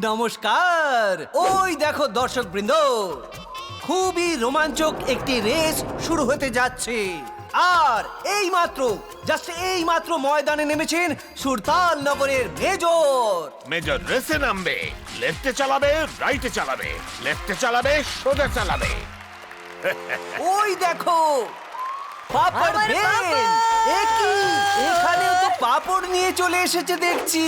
নমস্কার। ওই দেখো দর্শক বৃন্দ, খুবই রোমাঞ্চক একটি রেস শুরু হতে যাচ্ছে। আর এই মাত্র ময়দানে নেমেছেন সুরতাল নগরের মেজর রেসে নামবে। লেফটে চালাবে, রাইটে চালাবে, লেফটে চালাবে, সোজা চালাবে। ওই দেখো পাপড় আমার ভেল। পাপড়! এখানেও তো পাপড় নিয়ে চলে এসেছে দেখছি।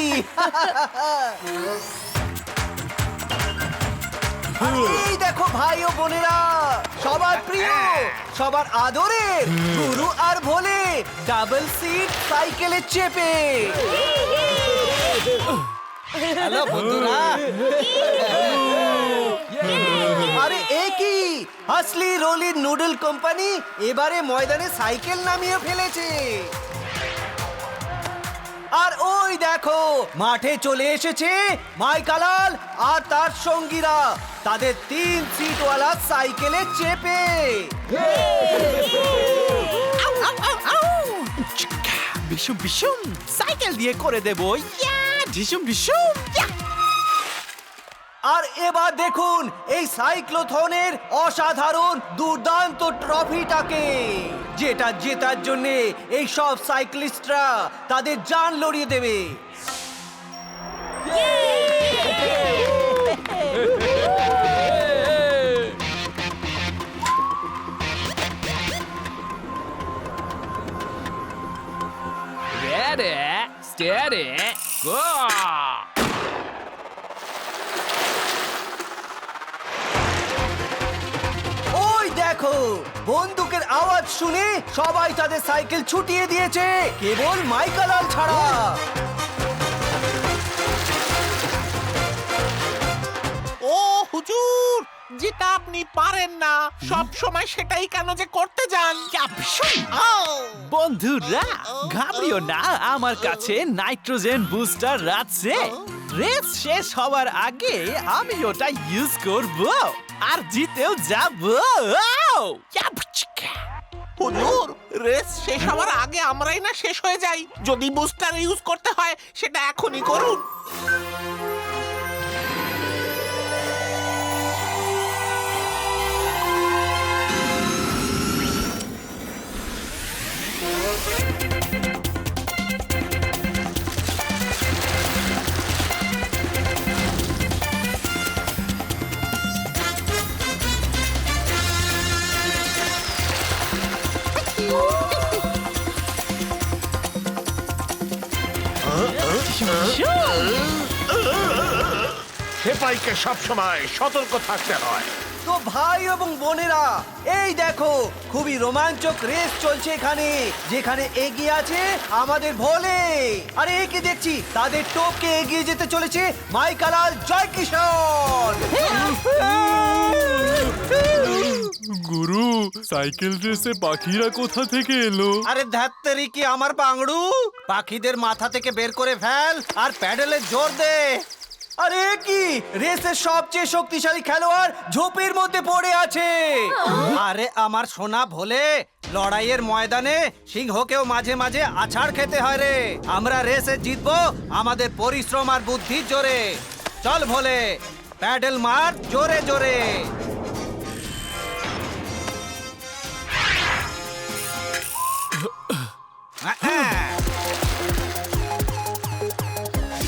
আর এই দেখো ভাই ও বোনেরা, সবার প্রিয়, সবার আদরের গুরু আর ভোলে ডাবল সিট সাইকেলে চেপে। হ্যালো বন্ধুরা। আরে এ কি, হাসলি রোলি নুডল কোম্পানি এবারে ময়দানে সাইকেল নামিয়ে ফেলেছে। আর ওই দেখো মাঠে চলে এসেছে মাইকালাল আর তার সঙ্গীরা তাদের 3 সিটওয়ালা সাইকেলে চেপে। বিশুম বিশুম সাইকেল দিয়ে করে দেবো। ঢিসুম বিশুম। আর এবার দেখুন এই সাইক্লোথনের অসাধারণ দুর্দান্ত ট্রফিটাকে, যেটা জেতার জন্য এই সব সাইক্লিস্টরা তাদের জান লড়িয়ে দেবে। Ready, steady, go! ওই দেখো বন্দুকের আওয়াজ শুনে সবাই তাদের সাইকেল ছুটিয়ে দিয়েছে, কেবল মাইকালাল ছাড়া। ও হুজুর, যেটা আপনি পারেন না সব সময় সেটাই কেন যে করতে যান? বন্ধুরা ঘাবড়িও না, আমার কাছে নাইট্রোজেন বুস্টার আছে। রেস শেষ হওয়ার আগে আমি ওটা ইউজ করব আর জিতেও যাব। হুজুর, রেস শেষ হওয়ার আগে আমরাই না শেষ হয়ে যাই। যদি বুস্টার ইউজ করতে হয় সেটা এখনই করুন। সেপাইকে সবসময় সতর্ক থাকতে হয়। তো ভাই এবং বোনেরা, এই দেখো খুবই রোমাঞ্চক রেস চলছে এখানে, যেখানে এগিয়ে আছে আমাদের ভোলে। আর একে দেখছি তাদের টোপকে এগিয়ে যেতে চলেছে মাইকালাল জয়কিশোর। গুরু, সাইকেল রেসে পাখিরা কোথা থেকে এলো? আরে ধ্যাত্তেরি কি আমার পাংড়ু, পাখিদের মাথা থেকে বের করে ফেল আর প্যাডেলে জোর দে। আরে কি, রেসের সবচেয়ে শক্তিশালী খেলোয়াড় ঝোপের মধ্যে পড়ে আছে। আরে আমার সোনা ভোলে, লড়াইয়ের ময়দানে সিংহকেও মাঝে মাঝে আছাড় খেতে হয় রে। আমরা রেসে জিতবো আমাদের পরিশ্রম আর বুদ্ধির জোরে। চল ভোলে, প্যাডেল মার জোরে জোরে।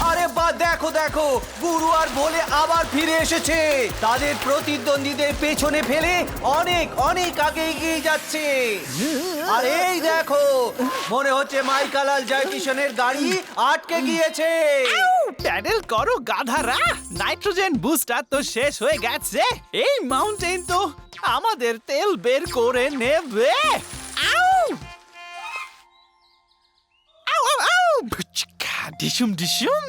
আরে বা দেখো দেখো, গুরু আর ভোলে আবার ফিরে এসেছে, তাদের প্রতিদ্বন্দ্বীদের পেছনে ফেলে অনেক অনেক আগে এগিয়ে যাচ্ছে। আর এই দেখো, মনে হচ্ছে মাইকালাল জয়কিশনের গাড়ি আটকে গিয়েছে। প্যাডেল করো গাধারা, নাইট্রোজেন বুস্টার তো শেষ হয়ে গেছে। এই মাউন্টেন তো আমাদের তেল বের করে নেবে। ঢিসুম ঢিসুম,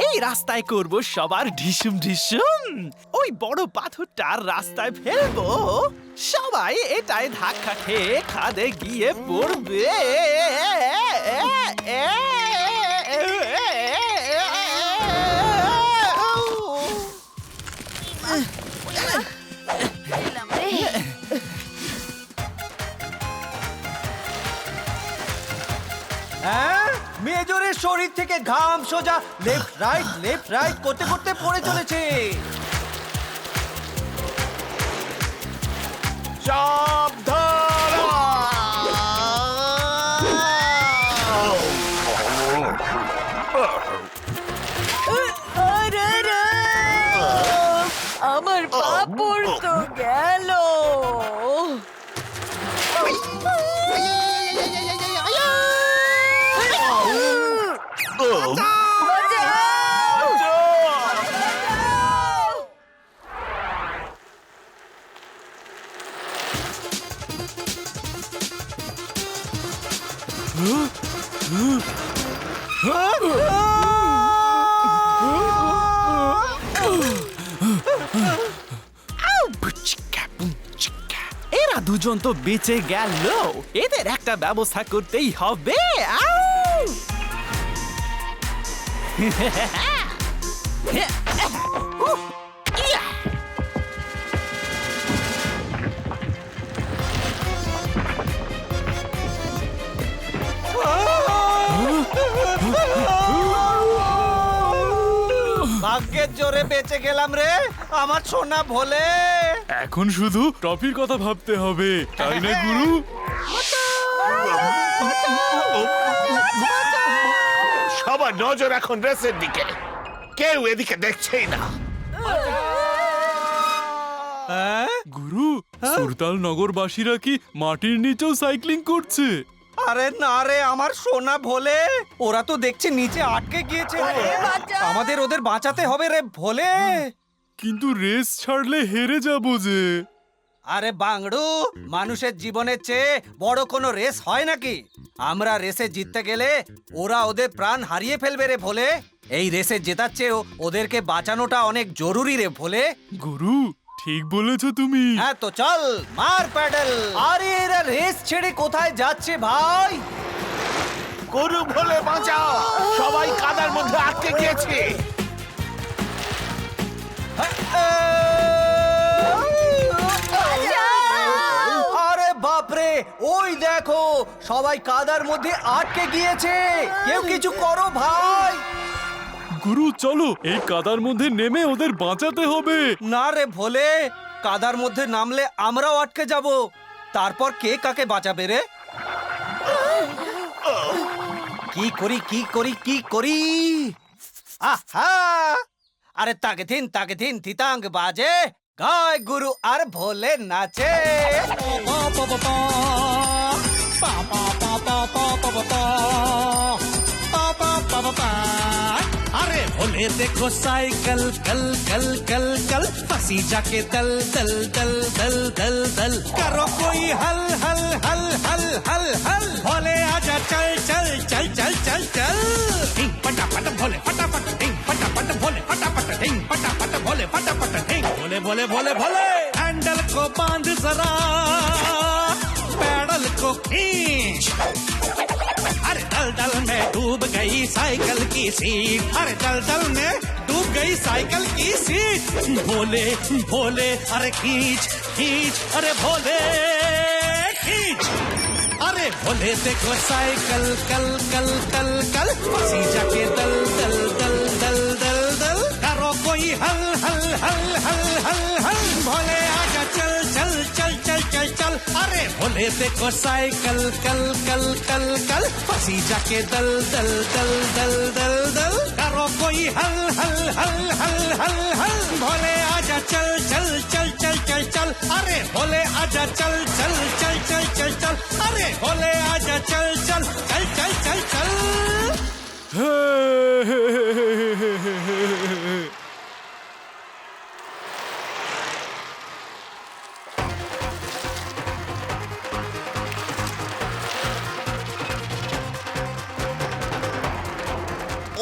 এই রাস্তায় করব সবার ঢিসুম ঢিসুম। ওই বড় পাথরটার রাস্তায় ফেলবো, সবাই এটাই ধাক্কা খেয়ে খাদে গিয়ে পড়বে। হ্যাঁ, মেজর ভোলের শরীর থেকে ঘাম সোজা লেফট রাইট করতে করতে পড়ে চলেছে। আরে রে, আমার পা পড়তো গেল। এরা দুজন তো বেঁচে গেল, এদের একটা ব্যবস্থা করতেই হবে। আউ! ইয়া! ভাগ্যের জোরে বেঁচে গেলাম রে আমার সোনা ভোলে। এখন শুধু ট্রফির কথা ভাবতে হবে, তাই না গুরু? সবার নজর এখন রেসের দিকে, কেউ এদিকে দেখছেই না। গুরু, সুরতাল নগরবাসীরা কি মাটির নিচেও সাইক্লিং করছে? আরে না রে আমার সোনা ভোলে, ওরা তো দেখছি নিচে আটকে গিয়েছে রে। আমাদের ওদের বাঁচাতে হবে রে ভোলে। কিন্তু রেস ছাড়লে হেরে যাবো যে। আরে বাংড়ু, মানুষের জীবনের চেয়ে বড় কোনো রেস হয় নাকি? আমরা রেসে জিততে গেলে ওরা ওদের প্রাণ হারিয়ে ফেলবে রে ভোলে। এই রেসে জেতার চেয়েও ওদেরকে বাঁচানোটা অনেক জরুরি রে ভোলে। গুরু, ঠিক বলেছো তুমি। হ্যাঁ তো চল মার প্যাডেল। আরে এরা রেস ছেড়ে কোথায় যাচ্ছে ভাই? গরু ভোলে বাঁচাও, সবাই কাদার মধ্যে আটকে গিয়েছে। আরে বাপরে, ওই দেখো সবাই কাদার মধ্যে আটকে গিয়েছে। কেউ কিছু করো ভাই। গুরু চলো, এই কাদার মধ্যে নেমে ওদের বাঁচাতে হবে। না রে ভোলে, কাদার মধ্যে নামলে আমরাও আটকে যাব। তারপর কে কাকে বাঁচাবে রে? কি করি? আহা! আরে তাকে দিন থিতাঙ্গ বাজে, গায় গুরু আর ভোলে নাচে। अरे भोले देखो साइकिल कल कल कल कल फंसी जाके दल दल दल दल दल दल करो कोई हल हल हल हल हल हल भोले आजा चल चल चल चल चल चल ढिंग पटापट भोले फटाफट ढिंग पटापट भोले फटाफट ढिंग पटापट भोले फटाफट ढिंग भोले भोले भोले भोले हैंडल को बांध जरा पैडल को खींच अरे दलदल में डूब गई साइकिल की सीट अरे दलदल में डूब गई साइकिल की सीट भोले भोले अरे खींच खींच अरे भोले खींच अरे भोले देखो साइकिल कल कल कल कल फंसी जाके दल दल दल दल दल दल करो कोई हल हल हल हल हल हल भोले आजा चल चल चल चल चल चल अरे भोले देखो साइकिल कल कल कल कल फंसी जाके दल दल दल दल दल दल करो कोई हल हल हल हल हल हल भोले आजा चल चल चल चल चल चल अरे भोले आजा चल चल चल चल चल चल अरे भोले आजा चल चल चल चल चल चल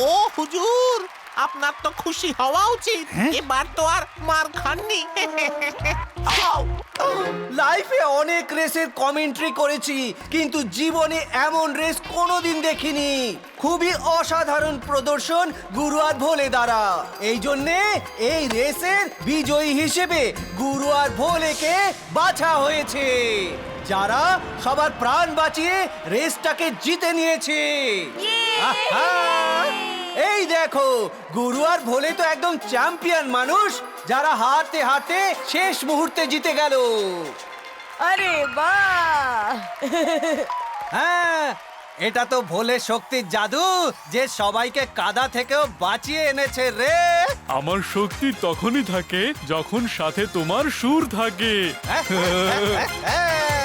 ও হুজুর, আপনার তো খুশি হওয়া উচিত, এবার তো আর মার খাননি। লাইফে অনেক রেসের কমেন্ট্রি করেছি, কিন্তু জীবনে এমন রেস কোনোদিন দেখিনি। খুবই অসাধারণ প্রদর্শন গুরু আর ভোলে দ্বারা। এই জন্যে এই রেসের বিজয়ী হিসেবে গুরু আর ভোলেকে বাছা হয়েছে, যারা সবার প্রাণ বাঁচিয়ে রেসটাকে জিতে নিয়েছে। এই দেখো, গুরু আর ভোলে তো একদম চ্যাম্পিয়ন মানুষ, যারা হারতে হারতে শেষ মুহূর্তে জিতে গেল। আরে বাহ! হ্যাঁ, এটা তো ভোলে শক্তির জাদু, যে সবাইকে কাদা থেকেও বাঁচিয়ে এনেছে রে। আমার শক্তি তখনই থাকে যখন সাথে তোমার সুর থাকে। হ্যাঁ